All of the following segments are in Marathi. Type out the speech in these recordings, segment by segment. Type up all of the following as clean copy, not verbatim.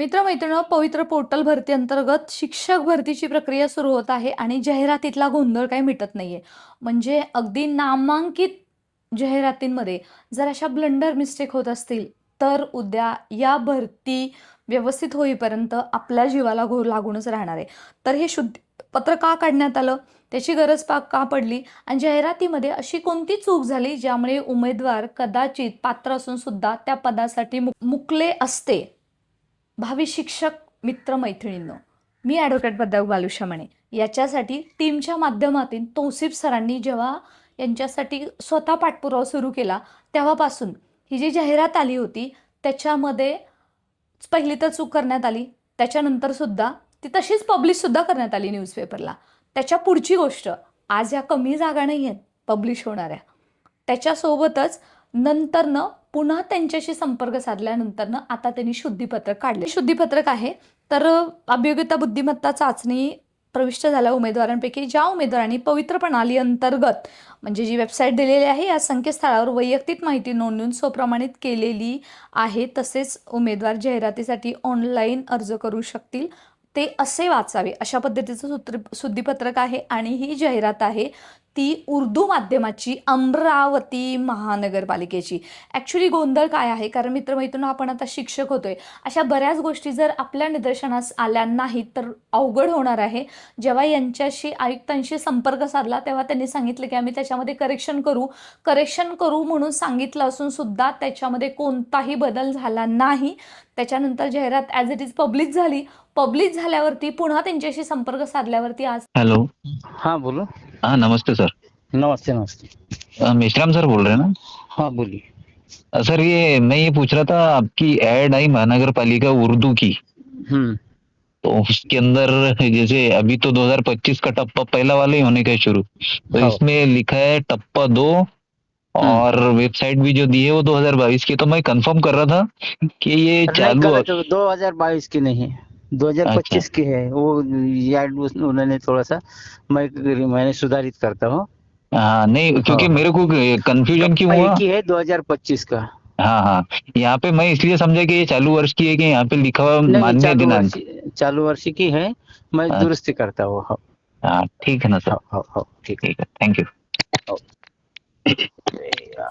मित्र-मैत्रिणींनो, पवित्र पोर्टल भरती अंतर्गत शिक्षक भरतीची प्रक्रिया सुरू होत आहे आणि जाहिरातीतला गोंधळ काही मिटत नाहीये. म्हणजे अगदी नामांकित जाहिरातींमध्ये जर अशा ब्लंडर मिस्टेक होत असतील, तर उद्या या भरती व्यवस्थित होईपर्यंत आपल्या जीवाला घोर लागूनच राहणार आहे. तर हे शुद्ध पत्र का काढण्यात आलं? त्याची गरज का पडली? आणि जाहिरातीमध्ये अशी कोणती चूक झाली ज्यामुळे उमेदवार कदाचित पात्र असून सुद्धा त्या पदासाठी मुकले असते? भावी शिक्षक मित्र-मैत्रिणींनो, मी ॲडव्होकेट पद्मनाभ बालुशा म्हणे. याच्यासाठी टीमच्या माध्यमातून तौसिफ सरांनी जेव्हा यांच्यासाठी स्वतः पाठपुरावा सुरू केला, तेव्हापासून ही जी जाहिरात आली होती, त्याच्यामध्ये पहिली तर चूक करण्यात आली. त्याच्यानंतर सुद्धा ती तशीच पब्लिशसुद्धा करण्यात आली न्यूजपेपरला. त्याच्या पुढची गोष्ट, आज या कमी जागा नाही आहेत पब्लिश होणाऱ्या. त्याच्यासोबतच नंतरनं पुन्हा त्यांच्याशी संपर्क साधल्यानंतरनं आता त्यांनी शुद्धीपत्रक काढले. शुद्धीपत्रक आहे तर अभियोग्यता बुद्धिमत्ता चाचणी प्रविष्ट झाल्या उमेदवारांपैकी ज्या उमेदवारांनी पवित्र प्रणाली अंतर्गत म्हणजे जी वेबसाईट दिलेली आहे या संकेतस्थळावर वैयक्तिक माहिती नोंदवून स्वप्रमाणित केलेली आहे, तसेच उमेदवार जाहिरातीसाठी ऑनलाईन अर्ज करू शकतील ते असे वाचावे अशा पद्धतीचं शुद्धीपत्रक आहे. आणि ही जाहिरात आहे ती उर्दू माध्यमाची अमरावती महानगरपालिकेची. ॲक्च्युली गोंधळ काय आहे, कारण मित्रमैत्रिणींनो, आपण आता शिक्षक होतोय, अशा बऱ्याच गोष्टी जर आपल्या निदर्शनास आल्या नाहीत तर अवघड होणार आहे. जेव्हा यांच्याशी आयुक्तांशी संपर्क साधला तेव्हा त्यांनी सांगितलं की आम्ही त्याच्यामध्ये करेक्शन करू म्हणून सांगितलं असून सुद्धा त्याच्यामध्ये कोणताही बदल झाला नाही. त्याच्यानंतर जाहिरात ॲज इट इज पब्लिश झाल्यावरती पुन्हा त्यांच्याशी संपर्क साधल्यावरती आज हेलो। हाँ बोलो। हाँ नमस्ते सर। नमस्ते नमस्ते। मेश्राम सर बोल रहे हैं ना? हाँ बोलिए। सर मैं ये पूछ रहा था, आपकी ऐड आई महानगर पालिका उर्दू की, तो उसके अंदर जैसे अभी तो 2025 का टप्पा पहला वाला ही होने का है शुरू, तो हाँ। इसमें लिखा है टप्पा 2 और वेबसाइट भी जो दी है वो 2022 की। तो मैं कंफर्म कर रहा था कि ये नहीं, चालू गलत है, 2022 की नहीं है, 2025 की है वो। याद उन्होंने थोड़ा सा मैंने सुधारित करता हूँ। हाँ नहीं, क्योंकि हाँ। मेरे को कंफ्यूजन क्यों हुआ। एक ही है 2025 का। हाँ हाँ, यहाँ पे मैं इसलिए समझा कि ये चालू वर्ष की है कि यहाँ पे लिखा हुआ नहीं, मान्य दिनांक। चालू वर्ष की है, मैं हाँ। दुरुस्ती करता हूँ। हाँ हाँ ठीक है ना सर। हाँ हाँ, ठीक ठीक है, थँक्यू।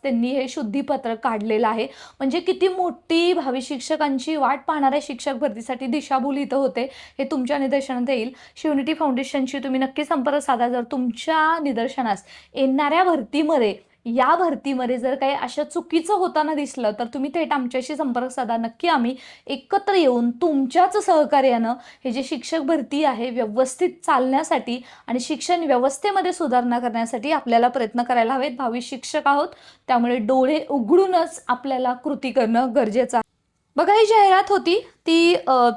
त्यांनी हे शुद्धीपत्रक काढलेलं आहे. म्हणजे किती मोठी भावी शिक्षकांची वाट पाहणाऱ्या शिक्षक भरतीसाठी दिशाभूल इथं होते हे तुमच्या निदर्शनात येईल. शिवनिटी फाउंडेशनशी तुम्ही नक्की संपर्क साधा जर तुमच्या निदर्शनास येणाऱ्या भरतीमध्ये या भरतीमध्ये जर काही अशा चुकीचं होताना दिसलं तर तुम्ही थेट आमच्याशी संपर्क साधा. नक्की आम्ही एकत्र येऊन तुमच्याच सहकार्यानं हे जे शिक्षक भरती आहे व्यवस्थित चालण्यासाठी आणि शिक्षण व्यवस्थेमध्ये सुधारणा करण्यासाठी आपल्याला प्रयत्न करायला हवेत. भावी शिक्षक आहोत, त्यामुळे डोळे उघडूनच आपल्याला कृती करणं गरजेचं आहे. बघा, ही जाहिरात होती ती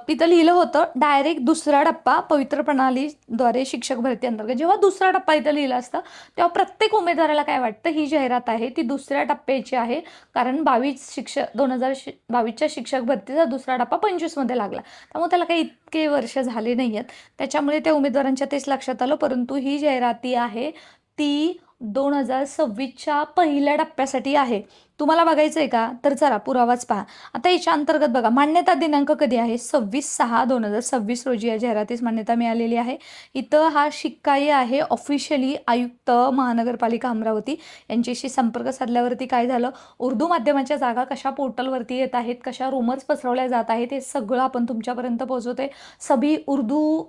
तिथं लिहिलं होतं डायरेक्ट दुसरा टप्पा पवित्र प्रणालीद्वारे शिक्षक भरती अंतर्गत. जेव्हा दुसरा टप्पा इथं लिहिला असतं तेव्हा प्रत्येक उमेदवाराला काय वाटतं, ही जाहिरात आहे ती दुसऱ्या टप्प्याची आहे, कारण 2022च्या शिक्षक भरतीचा दुसरा टप्पा 25मध्ये लागला, त्यामुळे त्याला काही इतके वर्ष झाले नाही आहेत. त्याच्यामुळे त्या उमेदवारांच्या तेच लक्षात आलं. परंतु ही जाहिराती आहे ती 2026च्या पहिल्या टप्प्यासाठी आहे. तुम्हाला बघायचं आहे का, तर चला पुरावाच पहा. आता याच्या अंतर्गत बघा, मान्यता दिनांक कधी आहे, 26/6/2026 रोजी या जाहिरातीस मान्यता मिळालेली आहे. इथं हा शिक्काई आहे ऑफिशियली आयुक्त महानगरपालिका अमरावती यांच्याशी संपर्क साधल्यावरती काय झालं, उर्दू माध्यमाच्या जागा कशा पोर्टलवरती येत आहेत, कशा रूमर्स पसरवल्या जात आहेत, हे सगळं आपण तुमच्यापर्यंत पोहोचवते. सभी उर्दू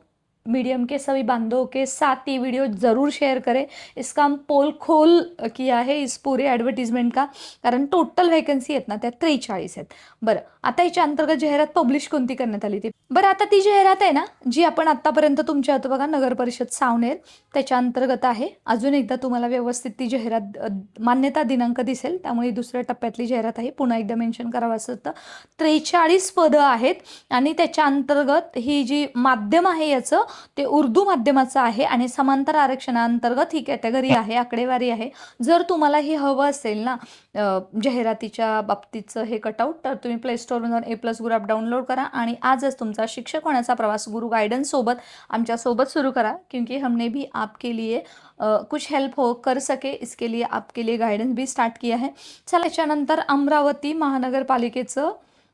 मीडियम के सभी बांधवों के साथ ये वीडियो ज़रूर शेयर करें. इसका हम पोल खोल किया है इस पूरे ॲडव्हर्टिजमेंट का, कारण टोटल वॅकन्सी आहेत ना त्या 43 आहेत. बरं, आता याच्या अंतर्गत जाहिरात पब्लिश कोणती करण्यात आली ती बरं. आता ती जाहिरात आहे ना जी आपण आत्तापर्यंत तुमच्या होतं बघा, नगर परिषद सावनेर, त्याच्या अंतर्गत आहे. अजून एकदा तुम्हाला व्यवस्थित ती जाहिरात मान्यता दिनांक दिसेल, त्यामुळे दुसऱ्या टप्प्यातली जाहिरात आहे. पुन्हा एकदा मेन्शन करावं असं होतं. 43 पदं आहेत आणि त्याच्या अंतर्गत ही जी माध्यम आहे याचं ते उर्दू माध्यमाचं आहे आणि समांतर आरक्षणाअंतर्गत ही कॅटेगरी आहे, आकडेवारी आहे. जर तुम्हाला हे हवं असेल ना जाहिरातीच्या बाबतीचं हे कटआउट, तर तुम्ही प्ले स्टोअरमधून A+ गुरु ॲप डाउनलोड करा आणि आजच तुमचा शिक्षक होण्याचा प्रवास गुरु गायडन्स सोबत आमच्यासोबत सुरू करा, क्योंकि हमने भी आपके लिए कुछ हेल्प कर सके इसके लिए आपके लिए गाइडेंस भी स्टार्ट किया है. चला, त्याच्यानंतर अमरावती महानगरपालिकेचं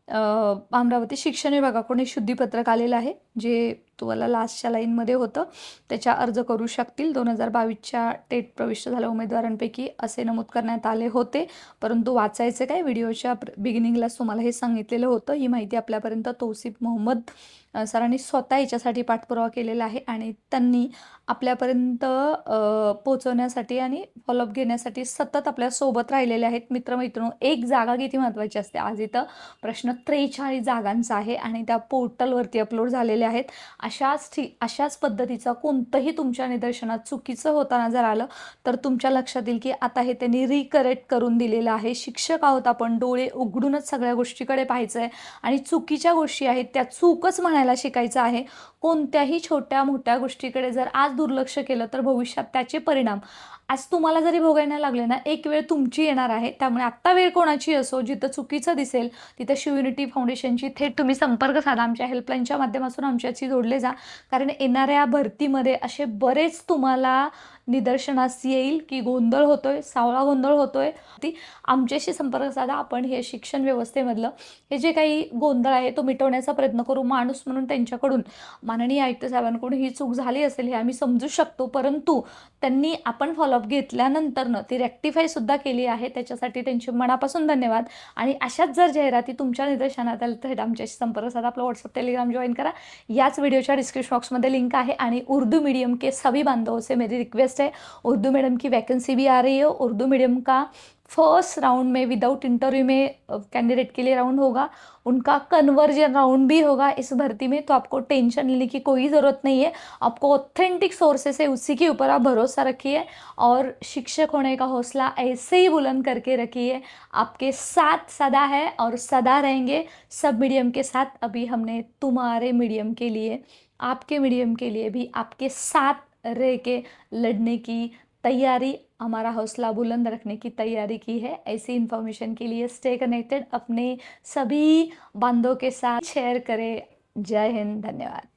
अमरावती शिक्षण विभागाकडून हे शुद्धीपत्रक आलेलं आहे, जे तुम्हाला लास्टच्या लाईनमध्ये होतं. त्याच्या अर्ज करू शकतील. 2022च्या टेट प्रविष्ट झाल्या उमेदवारांपैकी असे नमूद करण्यात आले होते, परंतु वाचायचे काय, व्हिडिओच्या बिगिनिंगलाच तुम्हाला हे सांगितलेलं होतं. ही माहिती आपल्यापर्यंत तौसिफ मोहम्मद सरांनी स्वतः याच्यासाठी पाठपुरावा केलेला आहे आणि त्यांनी आपल्यापर्यंत पोहोचवण्यासाठी आणि फॉलोअप घेण्यासाठी सतत आपल्यासोबत राहिलेले आहेत. मित्रमैत्रिणी, एक जागा किती महत्त्वाची असते. आज इथं प्रश्न 43 जागांचा आहे आणि त्या पोर्टलवरती अपलोड झालेले आहेत. अशाच पद्धतीचं कोणतंही तुमच्या निदर्शनात चुकीचं होताना जर आलं तर तुमच्या लक्षात येईल की आता हे त्यांनी रिकरेक्ट करून दिलेलं आहे. शिक्षक आहोत आपण, डोळे उघडूनच सगळ्या गोष्टीकडे पाहायचं आहे आणि चुकीच्या गोष्टी आहेत त्या चूकच म्हणायला शिकायचं आहे. कोणत्याही छोट्या मोठ्या गोष्टीकडे जर आज दुर्लक्ष केलं तर भविष्यात त्याचे परिणाम आज तुम्हाला जरी भोगायला लागले ना, एक वेळ तुमची येणार आहे. त्यामुळे आत्ता वेळ कोणाची असो, जिथं चुकीचं दिसेल तिथं शिवयुनिटी फाउंडेशनची थेट तुम्ही संपर्क साधा. आमच्या हेल्पलाईनच्या माध्यमातून आमच्याशी जोडले जा, कारण येणाऱ्या भरतीमध्ये असे बरेच तुम्हाला निदर्शनास येईल की गोंधळ होतोय, सावळा गोंधळ होतोय. ती आमच्याशी संपर्क साधा. आपण हे शिक्षण व्यवस्थेमधलं हे जे काही गोंधळ आहे तो मिटवण्याचा प्रयत्न करू. माणूस म्हणून त्यांच्याकडून, माननीय आयुक्त साहेबांकडून ही चूक झाली असेल हे आम्ही समजू शकतो, परंतु त्यांनी आपण फॉलोअप घेतल्यानंतरनं ती रेक्टिफाय सुद्धा केली आहे. त्याच्यासाठी त्यांचे मनापासून धन्यवाद. आणि अशाच जर जाहिराती तुमच्या निदर्शनात आल्या तर आमच्याशी संपर्क साधा. आपलं व्हॉट्सअप टेलिग्राम जॉईन करा. याच व्हिडिओच्या डिस्क्रिप्शन बॉक्समध्ये लिंक आहे. आणि उर्दू मीडियम के सभी बांधवों से मेरी रिक्वेस्ट है, उर्दू मीडियम की वैकेंसी भी आ रही है. उर्दू मीडियम का फर्स्ट राउंड में विदाउट इंटरव्यू में कैंडिडेट के लिए राउंड होगा, उनका कन्वर्जन राउंड भी होगा इस भर्ती में. तो आपको टेंशन लेने की कोई ज़रूरत नहीं है. आपको ऑथेंटिक सोर्सेस है, उसी के ऊपर आप भरोसा रखिए और शिक्षक होने का हौसला ऐसे ही बुलंद करके रखिए. आपके साथ सदा है और सदा रहेंगे. सब मीडियम के साथ अभी हमने तुम्हारे मीडियम के लिए, आपके मीडियम के लिए भी आपके साथ रह के लड़ने की तैयारी, हमारा हौसला बुलंद रखने की तैयारी की है. ऐसी इन्फॉर्मेशन के लिए स्टे कनेक्टेड, अपने सभी बांधों के साथ शेयर करें. जय हिंद, धन्यवाद.